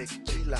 Tequila.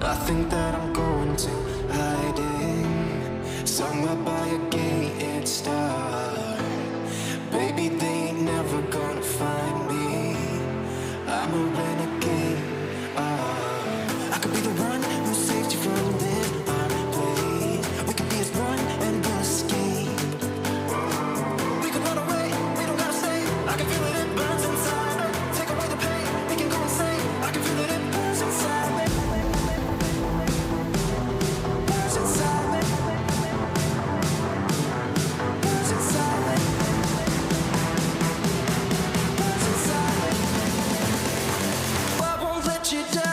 I think that I'm going to hiding somewhere by a gated star. Baby, they ain't never gonna find me. I'm a renegade. I could be the one who saved you from this play. We could be as one and we'll escape. We could run away, we don't gotta stay. I can feel it, it burns inside me. Take away the pain, we can go insane. I can feel it, it burns inside me. Burns inside me. Burns inside me. Burns inside me. I won't let you down.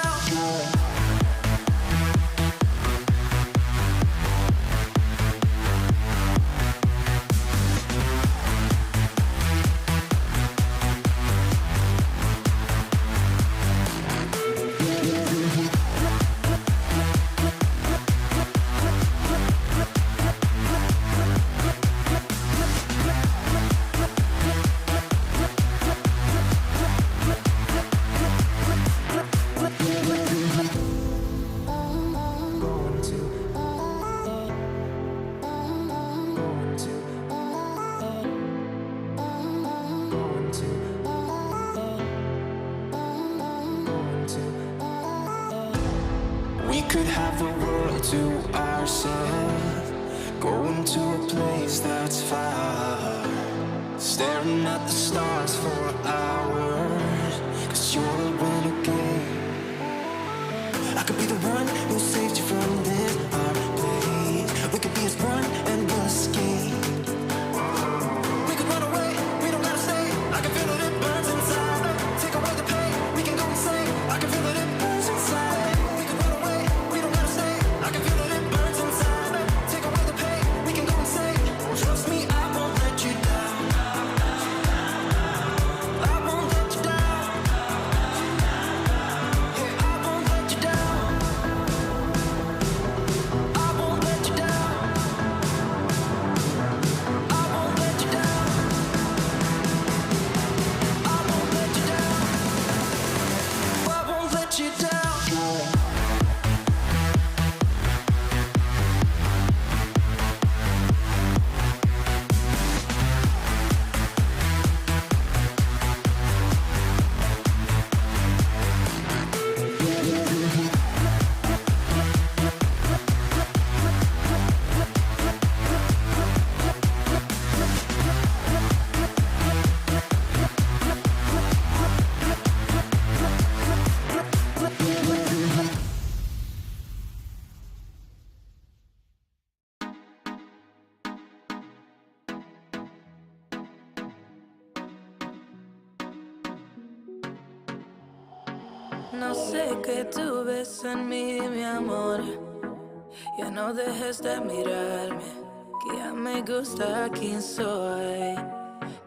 We could have the world to ourselves, going to a place that's far, staring at the stars for hours, 'cause you're a renegade. I could be the one who saved you from this place. We could be as one and we'll escape. We could run away, we don't gotta stay. I can feel it, it burns inside me. Take away the pain, we can go insane. I can feel it, it burns inside me. We could run away, we don't gotta stay. I can feel it, it burns inside me. Take away the pain, we can go insane. Trust me, I won't let you down. I won't let you down. No sé qué tú ves en mí, mi amor. Ya no dejes de mirarme, que ya me gusta quién soy.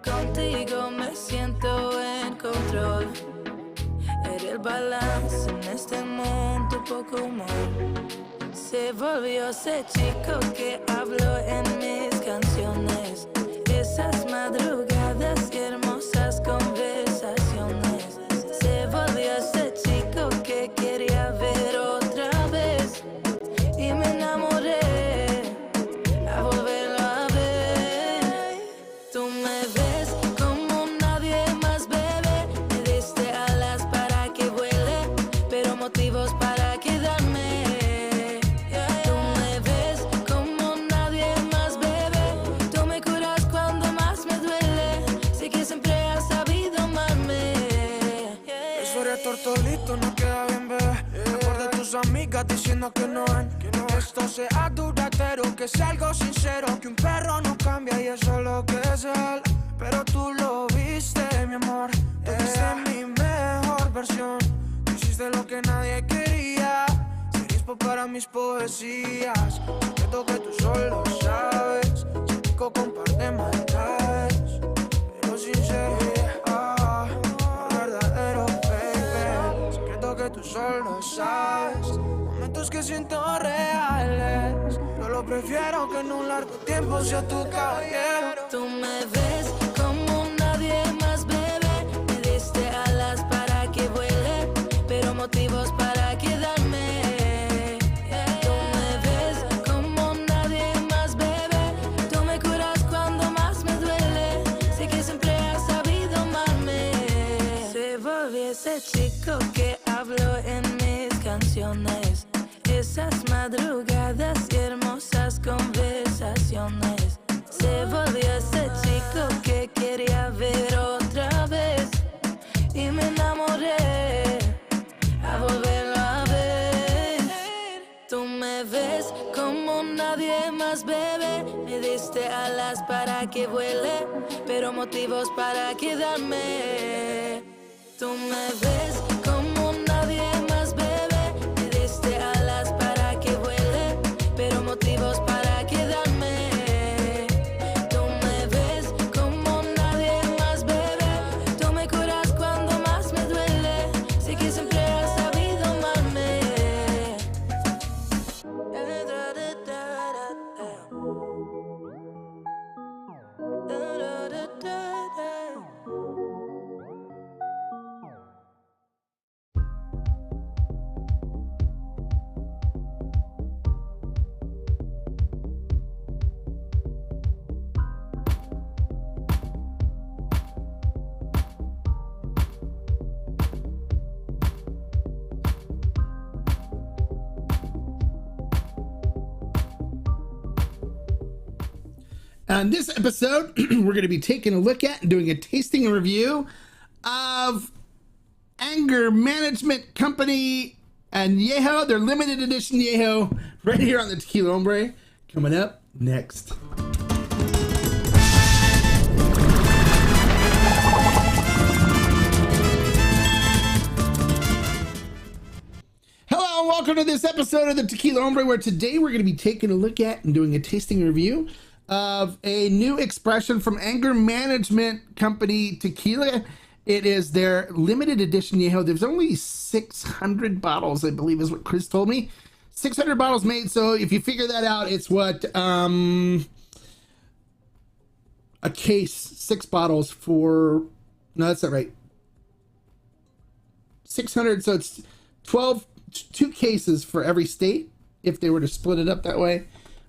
Contigo me siento en control. Eres el balance en este mundo, poco humor. Se volvió ese chico que habló en mis canciones. Esas madrugadas y hermosas conversaciones. Se volvió ese chico que quería ver otra vez. Y me enamoré a volverlo a ver. Tú me ves como nadie más, bebé. Me diste alas para que vuele, pero motivos para quedarme. Tú me ves como nadie más, bebé. Tú me curas cuando más me duele. Sé que siempre has sabido amarme. Eso eres tortolito, no queda bien, bebé. Mejor de tus amigas diciendo que no ven. Esto sea duradero, que sea algo sincero. Que un perro no cambia y eso es lo que es él. Pero tú lo viste, mi amor. Tú viste mi mejor versión. Tú hiciste lo que nadie quería. Serispo para mis poesías. Siento que tú solo sabes. Chico con par de maldades, pero sincero, verdadero, baby. Secreto que tú solo sabes. Momentos que siento reales. Yo lo prefiero que en un largo tiempo sea tu caballero. Tú me ves como nadie más, bebé. Me diste alas para que vuele, pero motivos para quedarme. Tú me ves como nadie más, bebé. Tú me curas cuando más me duele. Sé que siempre has sabido amarme. Se volvió ese chico que habló en mis canciones. Esas madrugadas y hermosas conversaciones. Se volvió ese chico que quería ver otra vez. Y me enamoré a volverlo a ver. Tú me ves como nadie más, bebé. Me diste alas para que vuele, pero motivos para quedarme. Tú me ves como nadie más, bebé. Me diste alas para que vuele, pero motivos para quedarme. Tú me ves como nadie más, bebé. Tú me curas cuando más me duele. Sé que siempre has sabido amarme. On this episode, we're going to be taking a look at and doing a tasting and review of Anger Management Company Añejo, their limited edition Añejo, right here on the Tequila Hombre. Coming up next. Hello and welcome to this episode of the Tequila Hombre, where today we're going to be taking a look at and doing a tasting review of a new expression from Anger Management Company Tequila. It is their limited edition Añejo. There's only 600 bottles, I believe is what Chris told me. 600 bottles made, so if you figure that out, it's what, a case, 6 bottles for, no, that's not right. 600, so it's 2 cases for every state, if they were to split it up that way.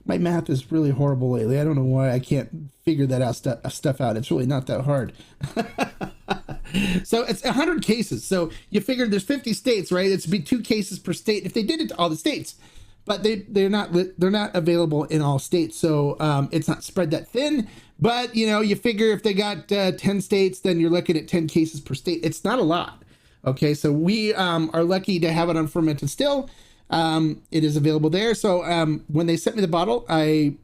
My math is really horrible lately. I don't know why I can't figure that stuff out. It's really not that hard. So it's 100 cases. So you figure there's 50 states, right? It's be 2 cases per state if they did it to all the states. But they're not available in all states. So it's not spread that thin. But you know, you figure if they got 10 states, then you're looking at 10 cases per state. It's not a lot. Okay, so we are lucky to have it on fermented still. It is available there. So when they sent me the bottle, I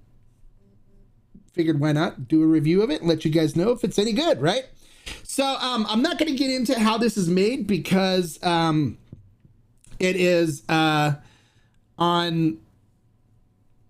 figured why not do a review of it and let you guys know if it's any good, right? So I'm not going to get into how this is made because it is on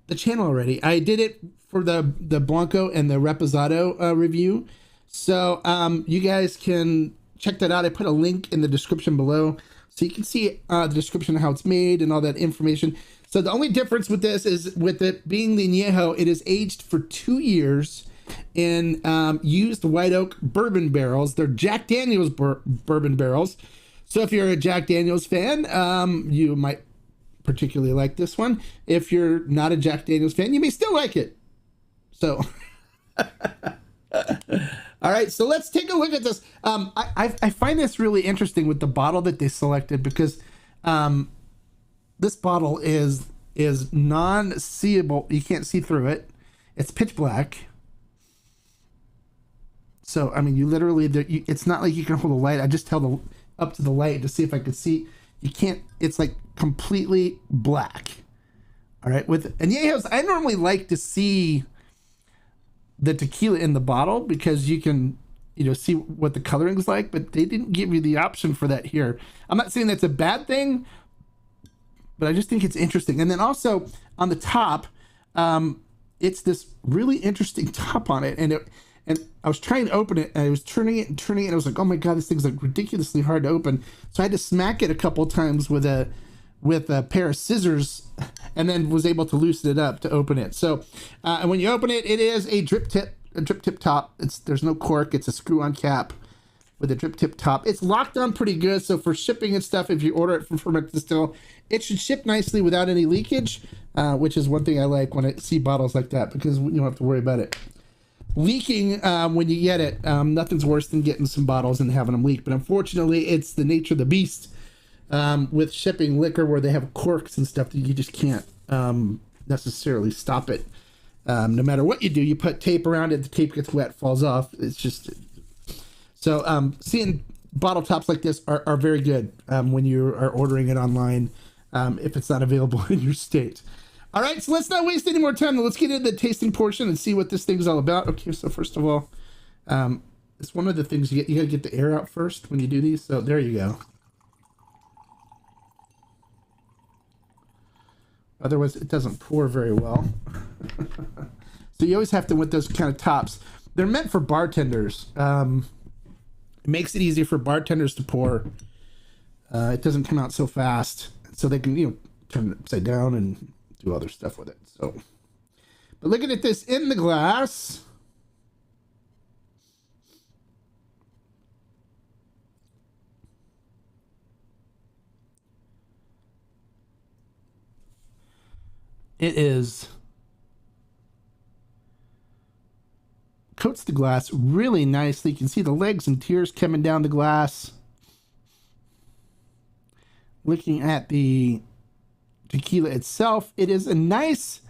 the channel already. I did it for the Blanco and the Reposado review. So you guys can check that out. I put a link in the description below so you can see the description of how it's made and all that information. So the only difference with this is with it being the Añejo, it is aged for 2 years in used white oak bourbon barrels. They're Jack Daniel's bourbon barrels. So if you're a Jack Daniel's fan, you might particularly like this one. If you're not a Jack Daniel's fan, you may still like it. So, all right, so let's take a look at this. I find this really interesting with the bottle that they selected because this bottle is non-seeable. You can't see through it. It's pitch black. So, I mean, you literally, it's not like you can hold a light. I just held up to the light to see if I could see. You can't, it's like completely black. All right, with Añejos, I normally like to see the tequila in the bottle because you can, see what the coloring is like, but they didn't give you the option for that here. I'm not saying that's a bad thing, but I just think it's interesting. And then also on the top, it's this really interesting top on it. And I was trying to open it and I was turning it. And I was like, oh my God, this thing's like ridiculously hard to open. So I had to smack it a couple times with a pair of scissors and then was able to loosen it up to open it. So and when you open it, it is a drip tip top. There's no cork. It's a screw on cap with a drip tip top. It's locked on pretty good. So for shipping and stuff, if you order it from Ferment Distill, it should ship nicely without any leakage, which is one thing I like when I see bottles like that because you don't have to worry about it leaking when you get it. Nothing's worse than getting some bottles and having them leak. But unfortunately, it's the nature of the beast with shipping liquor where they have corks and stuff that you just can't necessarily stop it. No matter what you do, you put tape around it, the tape gets wet, falls off. It's just... So seeing bottle tops like this are very good when you are ordering it online if it's not available in your state. All right, so let's not waste any more time. Let's get into the tasting portion and see what this thing's all about. Okay, so first of all, it's one of the things you gotta get the air out first when you do these. So there you go. Otherwise, it doesn't pour very well. So you always have to, with those kind of tops, they're meant for bartenders. It makes it easier for bartenders to pour. It doesn't come out so fast, so they can turn it upside down and do other stuff with it. So, but looking at this in the glass, it is coats the glass really nicely. You can see the legs and tears coming down the glass. Looking at the tequila itself, it is a nice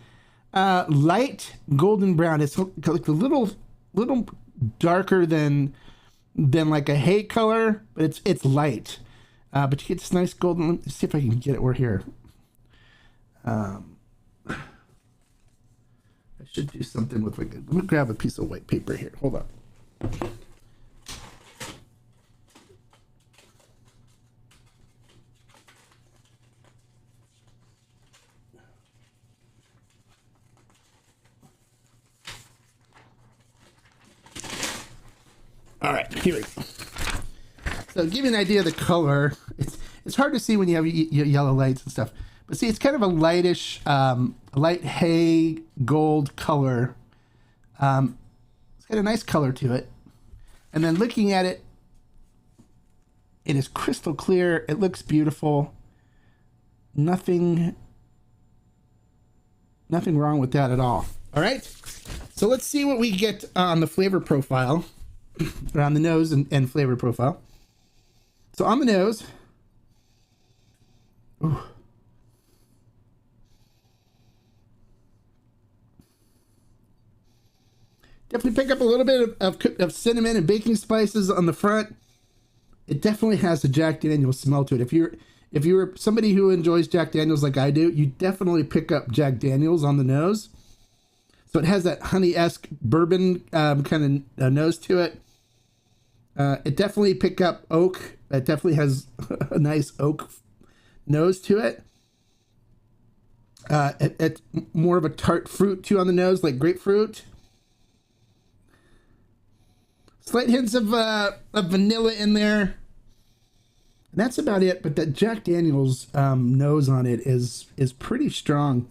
light golden brown. It's like a little darker than like a hay color, but it's light. But you get this nice golden. Let me see if I can get it. We're here. I should do something with like. Let me grab a piece of white paper here. Hold on. All right, here we go. So to give you an idea of the color, it's hard to see when you have yellow lights and stuff. But see, it's kind of a lightish, light hay gold color. It's got a nice color to it. And then looking at it, it is crystal clear. It looks beautiful. Nothing wrong with that at all. All right. So let's see what we get on the flavor profile, around the nose and flavor profile. So on the nose, ooh. Definitely pick up a little bit of cinnamon and baking spices on the front. It definitely has a Jack Daniel's smell to it. If you're somebody who enjoys Jack Daniel's like I do, you definitely pick up Jack Daniel's on the nose. So it has that honey-esque bourbon kind of nose to it. It definitely pick up oak. It definitely has a nice oak nose to it. It's more of a tart fruit too on the nose, like grapefruit. Slight hints of vanilla in there. And that's about it. But that Jack Daniel's nose on it is pretty strong.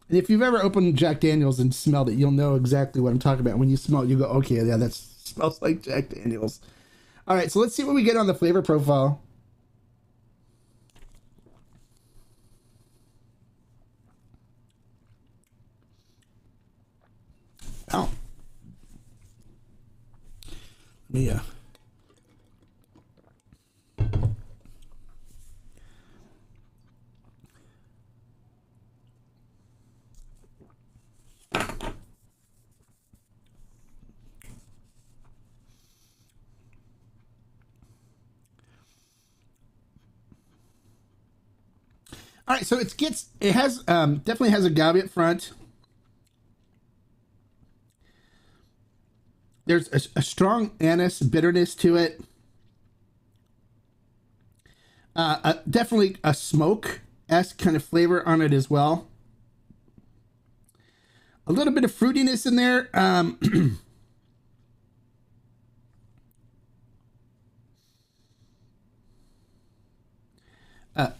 And if you've ever opened Jack Daniel's and smelled it, you'll know exactly what I'm talking about. When you smell it, you go, okay, yeah, that smells like Jack Daniel's. All right, so let's see what we get on the flavor profile. Oh. Yeah. All right, so it has definitely has agave at front. There's a strong anise bitterness to it. Definitely a smoke-esque kind of flavor on it as well. A little bit of fruitiness in there.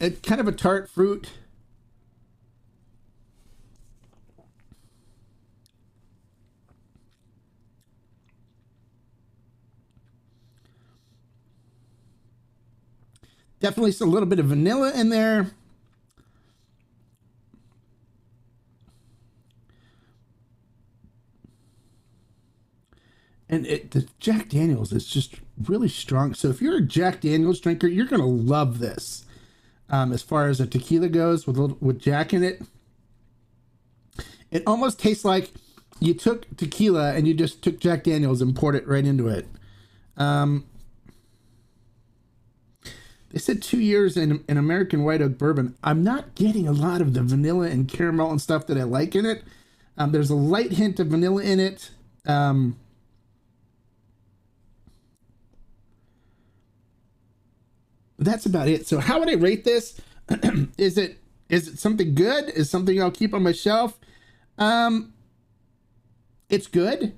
It's kind of a tart fruit. Definitely a little bit of vanilla in there. And the Jack Daniel's is just really strong. So if you're a Jack Daniel's drinker, you're going to love this. As far as a tequila goes with Jack in it. It almost tastes like you took tequila and you just took Jack Daniel's and poured it right into it. They said 2 years in American White Oak Bourbon. I'm not getting a lot of the vanilla and caramel and stuff that I like in it. There's a light hint of vanilla in it. That's about it. So how would I rate this? Is it something good? Is something I'll keep on my shelf? It's good.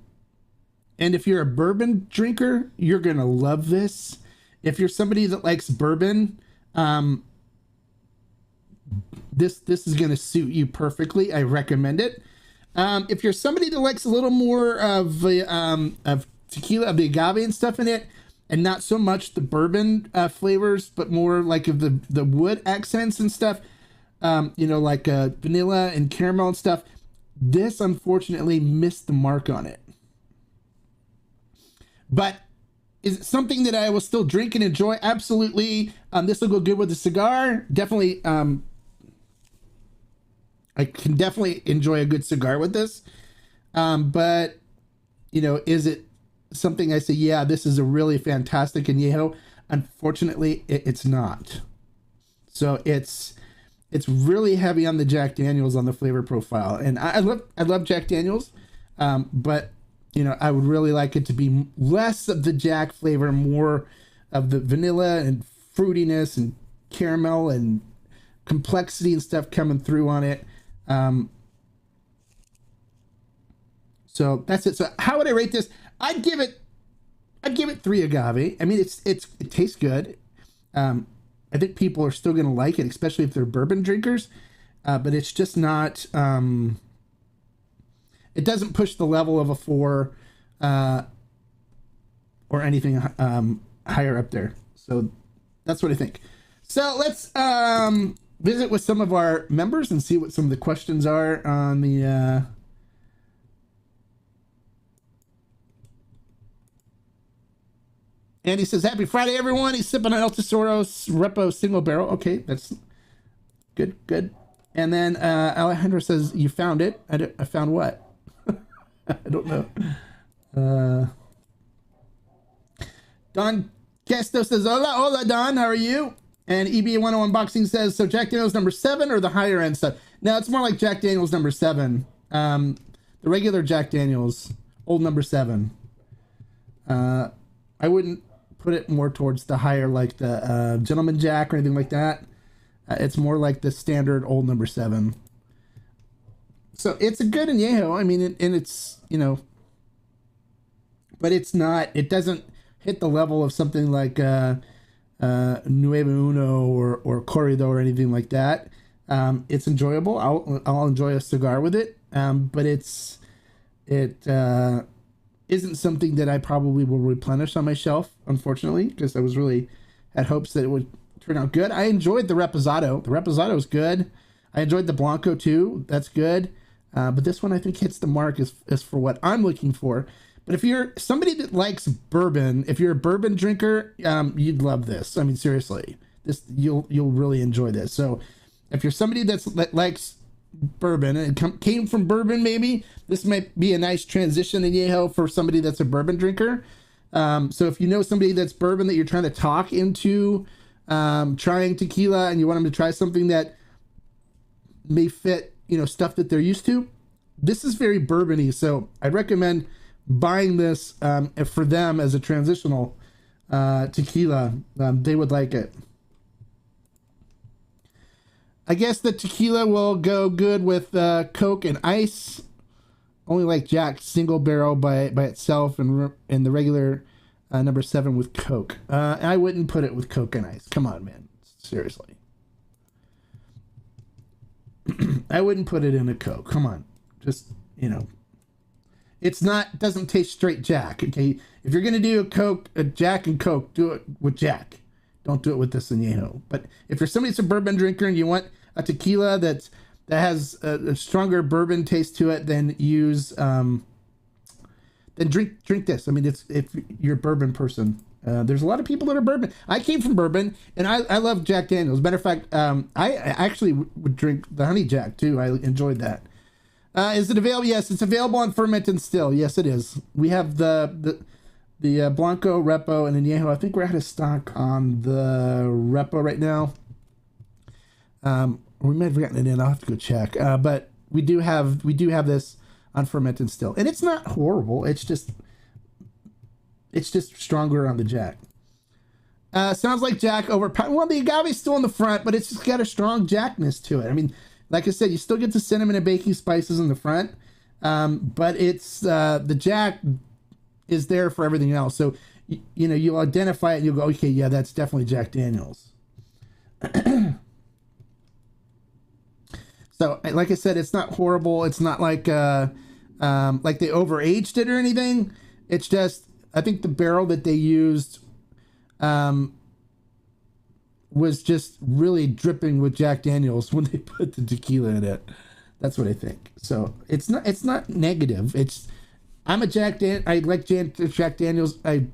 And if you're a bourbon drinker, you're going to love this. If you're somebody that likes bourbon, this is going to suit you perfectly. I recommend it. If you're somebody that likes a little more of tequila, of the agave and stuff in it, and not so much the bourbon flavors, but more like of the wood accents and stuff, like vanilla and caramel and stuff, this unfortunately missed the mark on it. But is it something that I will still drink and enjoy? Absolutely. This will go good with a cigar. Definitely. I can definitely enjoy a good cigar with this. But, is it something I say, yeah, this is a really fantastic Añejo? Unfortunately, it's not. So it's really heavy on the Jack Daniel's on the flavor profile. And I love Jack Daniel's. But I would really like it to be less of the Jack flavor, more of the vanilla and fruitiness and caramel and complexity and stuff coming through on it. So that's it. So how would I rate this? I'd give it 3 agave. I mean, it tastes good. I think people are still going to like it, especially if they're bourbon drinkers. But it's just not. It doesn't push the level of a 4 or anything higher up there. So that's what I think. So let's visit with some of our members and see what some of the questions are on the. Andy says, "Happy Friday, everyone." He's sipping on El Tesoro's Repo Single Barrel. Okay, that's good. And then Alejandro says, "You found it." I found what? I don't know. Don Casto says, hola, Don. How are you? And EB101 Boxing says, so Jack Daniel's number 7 or the higher end stuff? No, it's more like Jack Daniel's number 7. The regular Jack Daniel's, old number 7. I wouldn't put it more towards the higher, like the Gentleman Jack or anything like that. It's more like the standard old number 7. So it's a good añejo. I mean, and it's, but it's not, it doesn't hit the level of something like Nuevo Uno or Corrido or anything like that. It's enjoyable. I'll enjoy a cigar with it. But it isn't something that I probably will replenish on my shelf, unfortunately, because I was really had hopes that it would turn out good. I enjoyed the Reposado. The Reposado is good. I enjoyed the Blanco too. That's good. But this one I think hits the mark as for what I'm looking for. But if you're somebody that likes bourbon, if you're a bourbon drinker, you'd love this. I mean, seriously, you'll really enjoy this. So if you're somebody that likes bourbon and came from bourbon, maybe this might be a nice transition añejo for somebody that's a bourbon drinker. So if you know somebody that's bourbon that you're trying to talk into trying tequila and you want them to try something that may fit, stuff that they're used to, this is very bourbony. So I'd recommend buying this for them as a transitional tequila. They would like it. I guess the tequila will go good with Coke and ice. Only like Jack single barrel by itself, and the regular number 7 with Coke. I wouldn't put it with Coke and ice. Come on, man. Seriously. I wouldn't put it in a Coke. Come on. Just, it's not, doesn't taste straight Jack. Okay. If you're going to do a Jack and Coke, do it with Jack. Don't do it with this añejo. But if you're somebody that's a bourbon drinker and you want a tequila that has a stronger bourbon taste to it, then then drink this. I mean, if you're a bourbon person, there's a lot of people that are bourbon. I came from bourbon, and I love Jack Daniels. Matter of fact, I actually would drink the Honey Jack too. I enjoyed that. Is it available? Yes, it's available on ferment and still. Yes, it is. We have the Blanco, Repo, and Añejo. I think we're out of stock on the Repo right now. We might have gotten it in. I'll have to go check. But we do have this on ferment and still, and it's not horrible. It's just stronger on the Jack. Sounds like Jack overpowered. Well, the agave's still in the front, but it's just got a strong Jackness to it. I mean, like I said, you still get the cinnamon and baking spices in the front, but it's the Jack is there for everything else. So you'll identify it and you'll go, okay, yeah, that's definitely Jack Daniels. So like I said, it's not horrible. It's not like they overaged it or anything. It's just, I think the barrel that they used was just really dripping with Jack Daniels when they put the tequila in it. That's what I think. So it's not negative. I like Jack Daniels. I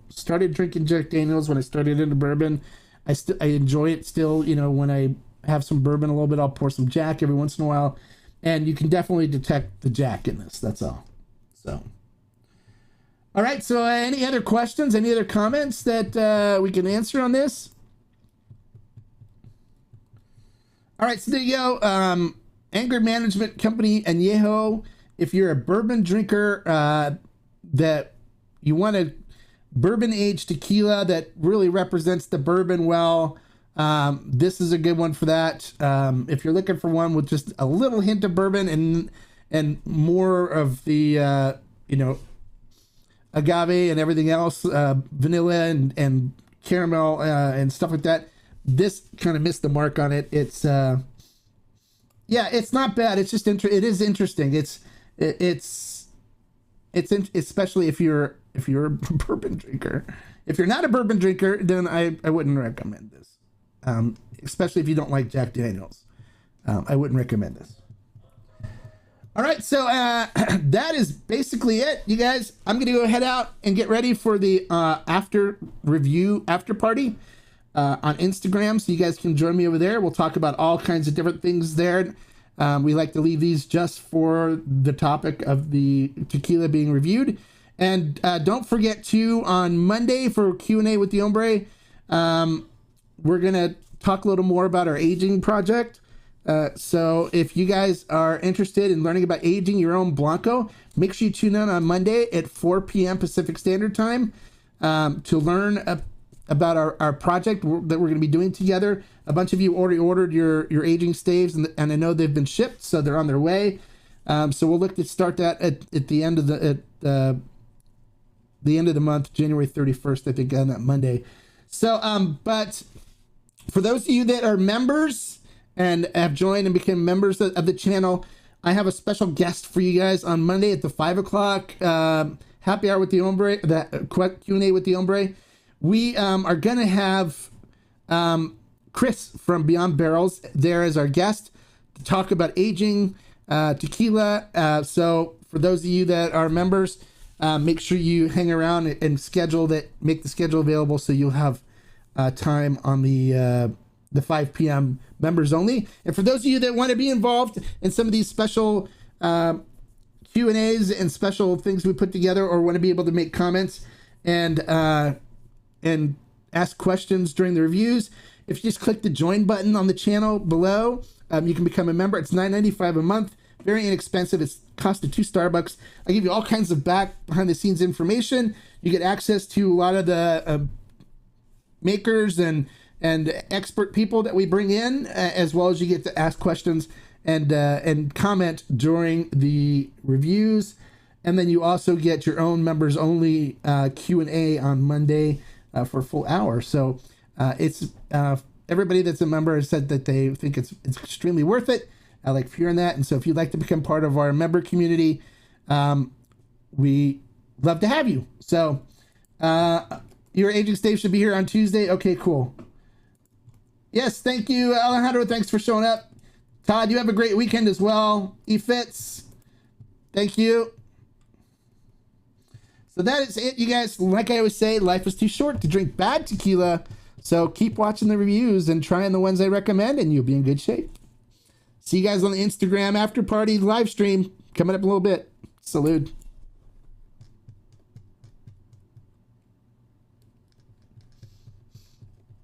started drinking Jack Daniels when I started into bourbon. I enjoy it still. When I have some bourbon a little bit, I'll pour some Jack every once in a while, and you can definitely detect the Jack in this. That's all. So, all right. So, any other questions? Any other comments that we can answer on this? All right. So there you go. Anger Management Company Añejo. If you're a bourbon drinker that you want a bourbon aged tequila that really represents the bourbon well, this is a good one for that. If you're looking for one with just a little hint of bourbon and more of the agave and everything else, vanilla and caramel and stuff like that, this kind of missed the mark on it. It's it's not bad. It's just it is interesting. It's especially if you're a bourbon drinker. If you're not a bourbon drinker, then I wouldn't recommend this. Especially if you don't like Jack Daniels. I wouldn't recommend this. All right, so that is basically it, you guys. I'm going to go head out and get ready for the after party on Instagram, so you guys can join me over there. We'll talk about all kinds of different things there. We like to leave these just for the topic of the tequila being reviewed. And don't forget to, on Monday for Q&A with the Hombre, we're going to talk a little more about our aging project. So if you guys are interested in learning about aging your own Blanco, make sure you tune in on Monday at 4 p.m. Pacific Standard Time to learn about our project that we're going to be doing together. A bunch of you already ordered your aging staves, and I know they've been shipped, so they're on their way. So we'll look to start that at the end of the end of the month, January 31st, I think, on that Monday. So, but for those of you that are members and have joined and become members of the channel, I have a special guest for you guys on Monday at the 5 o'clock happy hour with the Hombre, that Q&A with the Hombre. We are going to have Chris from Beyond Barrels there as our guest to talk about aging tequila. So for those of you that are members, make sure you hang around and make the schedule available so you'll have time on the 5 p.m. members only. And for those of you that want to be involved in some of these special Q&As and special things we put together, or want to be able to make comments and ask questions during the reviews, if you just click the join button on the channel below, you can become a member. It's $9.95 a month. Very inexpensive. It's cost of 2 Starbucks. I give you all kinds of behind the scenes information. You get access to a lot of the makers and expert people that we bring in, as well as you get to ask questions and comment during the reviews. And then you also get your own members only Q&A on Monday for a full hour. So it's everybody that's a member has said that they think it's extremely worth it. I like hearing that. And so if you'd like to become part of our member community, we love to have you. So your aging stave should be here on Tuesday. Okay, cool. Yes, thank you, Alejandro. Thanks for showing up. Todd, you have a great weekend as well. E-Fits, thank you. So that is it, you guys. Like I always say, life is too short to drink bad tequila. So keep watching the reviews and trying the ones I recommend, and you'll be in good shape. See you guys on the Instagram after party live stream coming up in a little bit. Salute.